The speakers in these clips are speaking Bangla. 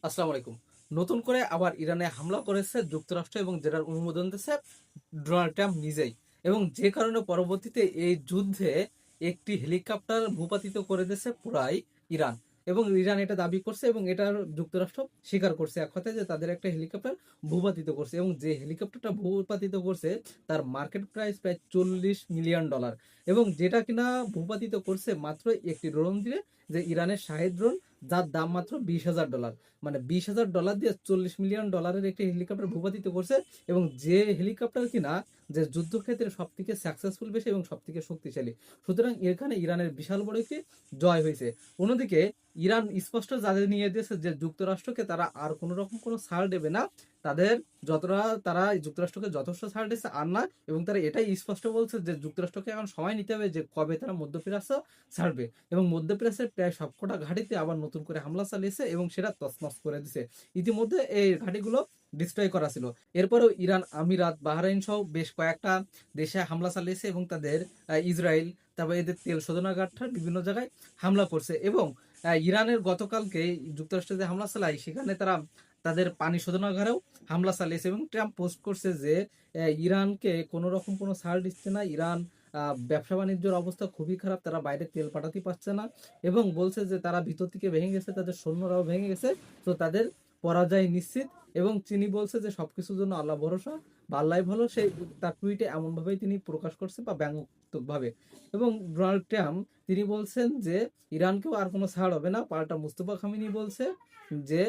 আসসালামু আলাইকুম। নতুন করে আবার ইরানে হামলা করেছে যুক্তরাষ্ট্র এবং যেটার অনুমোদন দিয়েছে ডোনাল্ড ট্রাম্প নিজেই। এবং যে কারণে পরবর্তীতে এই যুদ্ধে একটি হেলিকপ্টার ভূপাতিত করে দিয়েছে পুরাই ইরান। এবং ইরান এটা দাবি করছে এবং এটার যুক্তরাষ্ট্র স্বীকার করছে এক কথায় যে তাদের একটা হেলিকপ্টার ভূপাতিত করছে এবং যে হেলিকপ্টারটা ভূপাতিত করছে তার মার্কেট প্রাইস প্রায় $40 মিলিয়ন। এবং যেটা কিনা ভূপাতিত করছে মাত্র একটি ড্রোন দিয়ে, যে ইরানের শাহেদ ড্রোন, যার দাম মাত্র $20,000। মানে $20,000 দিয়ে $40 মিলিয়ন একটি হেলিকপ্টার ভূপাতিত করছে। এবং যে হেলিকপ্টার কিনা যে যুদ্ধক্ষেত্রে সব থেকে সাকসেসফুল বেশি এবং সব থেকে শক্তিশালী। সুতরাং এখানে ইরানের বিশাল বড় একটি জয় হয়েছে। অন্যদিকে ইরান স্পষ্ট জানিয়ে নিয়ে দিয়েছে যে যুক্তরাষ্ট্রকে তারা আর কোনো রকম কোনো ছাড় দেবে না। তাদের যতটা তারা যুক্তরাষ্ট্রকে যথেষ্ট ছাড় দিচ্ছে আর না। এবং তারা এটাই স্পষ্ট বলছে যে যুক্তরাষ্ট্রকে এখন সময় নিতে হবে যে কবে তারা মধ্যপ্রাচ্য ছাড়বে। এবং মধ্যপ্রাচ্যের প্রায় সবকটা ঘাঁটিতে আবার নতুন করে হামলা চালিয়েছে এবং সেটা তছনছ করে দিছে। ইতিমধ্যে এই ঘাঁটিগুলো ডিস্ট্রয় করা ছিল। এরপরেও ইরান, আমিরাত, বাহরাইন সহ বেশ কয়েকটা দেশে হামলা চালিয়েছে এবং তাদের ইসরায়েল, তারপর এদের তেল শোধনাগার বিভিন্ন জায়গায় হামলা করছে। এবং ইরানের গতকালকে যুক্তরাষ্ট্রে যে হামলা চালায় সেখানে তারা তাদের পানি শোধনাগারেও হামলা চালিয়েছে। এবং ট্রাম্প পোস্ট করছে যে ইরানকে কোনো রকম কোনো ছাড় দিচ্ছে না। ইরান ব্যবসা বাণিজ্যের অবস্থা খুবই খারাপ, তারা বাইরে তেল পাঠাতে পারছে না। এবং বলছে যে তারা ভিতর থেকে ভেঙে গেছে, তাদের সৈন্যরাও ভেঙে গেছে, তো তাদের পরাজয় নিশ্চিত। এবং তিনি বলছে যে সবকিছুর জন্য আল্লাহ ভরসা বা আল্লাহ ভালো, সেই তার টুইটে এমনভাবেই তিনি প্রকাশ করছে বা ব্যঙ্গাত্মকভাবে। এবং ডোনাল্ড ট্রাম্প তিনি বলছেন যে ইরানকেও আর কোনো ছাড় হবে না। পাল্টা মুস্তফা খামিনি বলছে যে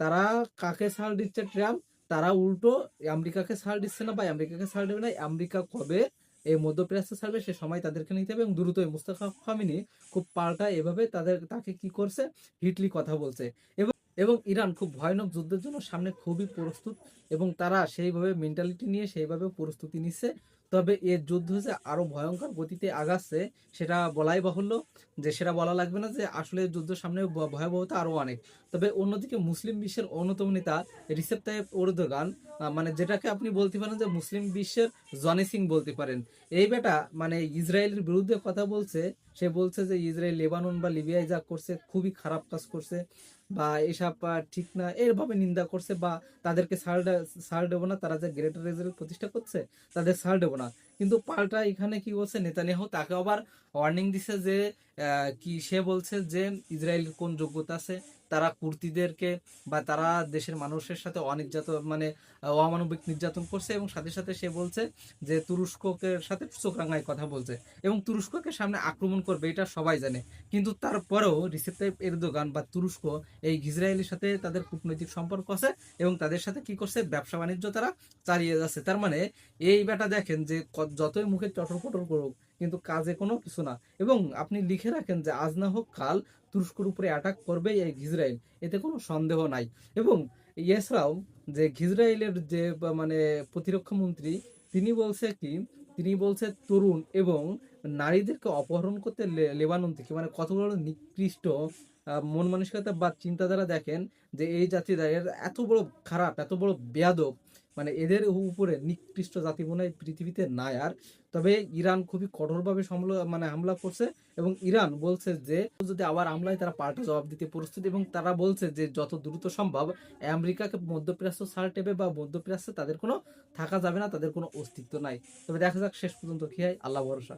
তারা কাকে ছাড় দিচ্ছে ট্রাম্প, তারা উল্টো আমেরিকাকে ছাড় দিচ্ছে না বা আমেরিকাকে ছাড় দেবে না। আমেরিকা কবে এই মধ্যপ্রাচ্য ছাড়বে সে সময় তাদেরকে নিতে হবে। এবং দ্রুতই মুস্তাফা খামিনি খুব পাল্টা এভাবে তাকে কি করছে, হিটলি কথা বলছে। এবং এবং ইরান খুব ভয়ানক যুদ্ধের জন্য সামনে খুবই প্রস্তুত এবং তারা সেইভাবে মেন্টালিটি নিয়ে সেইভাবে প্রস্তুতি নিচ্ছে। তবে এর যুদ্ধ যে আরো ভয়ঙ্কর গতিতে আগাচ্ছে সেটা বলাই বাহুল্য, যে সেটা বলা লাগবে না যে আসলে যুদ্ধ সামনে ভয়াবহতা আরো অনেক। তবে অন্যদিকে মুসলিম বিশ্বের অন্যতম নেতা রিসেপ তাইয়েপ এরদোগান, মানে যেটাকে আপনি বলতে পারেন যে মুসলিম বিশ্বের জনি সিং বলতে পারেন, এই বেটা মানে ইসরায়েলের বিরুদ্ধে কথা বলছে। সে বলছে যে ইসরায়েল লেবানন বা লিবিয়ায় যা করছে খুবই খারাপ কাজ করছে বা এসব ঠিক না, এরভাবে নিন্দা করছে। বা তাদেরকে ছাড় দেবো না, তারা যে গ্রেটার ইসরায়েল প্রতিষ্ঠা করছে তাদের ছাড় দেবো না। কিন্তু পাল্টা এখানে কি বলছে নেতানিয়াহু, তাকে আবার ওয়ার্নিং দিছে যে কি সে বলছে যে ইসরায়েলের কোন যোগ্যতা আছে তারা কুর্দিদেরকে বা তারা দেশের মানুষের সাথে মানে অমানবিক নির্যাতন করছে। এবং সাথে সাথে সে বলছে যে তুরস্ককে সাথে চোখ রাঙায় কথা বলছে এবং তুরস্ককে সামনে আক্রমণ করবে, এটা সবাই জানে। কিন্তু তারপরেও রিসেপ তাইপ এরদোগান বা তুরস্ক এই ইসরায়েলের সাথে তাদের কূটনৈতিক সম্পর্ক আছে এবং তাদের সাথে কি করছে, ব্যবসা বাণিজ্য তারা চালিয়ে যাচ্ছে। তার মানে এই ব্যাটা দেখেন যে যতই মুখে চটর পটর করুক কিন্তু কাজে কোনো কিছু না। এবং আপনি লিখে রাখেন যে আজ না হোক কাল তুরস্কর উপরে অ্যাটাক করবে এই ইসরায়েল, এতে কোনো সন্দেহ নাই। এবং এছাড়াও যে ইসরায়েলের যে মানে প্রতিরক্ষা মন্ত্রী, তিনি বলছে কি, তিনি বলছে তরুণ এবং নারীদেরকে অপহরণ করতে লেবানন থেকে, মানে কত বড় নিকৃষ্ট মন মানসিকতা বা চিন্তাধারা দেখেন। যে এই জাতিরা এর এত বড় খারাপ, এত বড় বেয়াদব, মানে এদের উপরে নিকৃষ্ট জাতি মনে হয় পৃথিবীতে নাই আর। তবে ইরান খুবই কঠোরভাবে হামলা করছে। এবং ইরান বলছে যে যদি আবার হামলায় তারা পাল্টা জবাব দিতে প্রস্তুত। এবং তারা বলছে যে যত দ্রুত সম্ভব আমেরিকাকে মধ্যপ্রাচ্য ছাড় দেবে বা মধ্যপ্রাচ্যে তাদের কোনো থাকা যাবে না, তাদের কোনো অস্তিত্ব নাই। তবে দেখা যাক শেষ পর্যন্ত কি হয়, আল্লাহ ভরসা।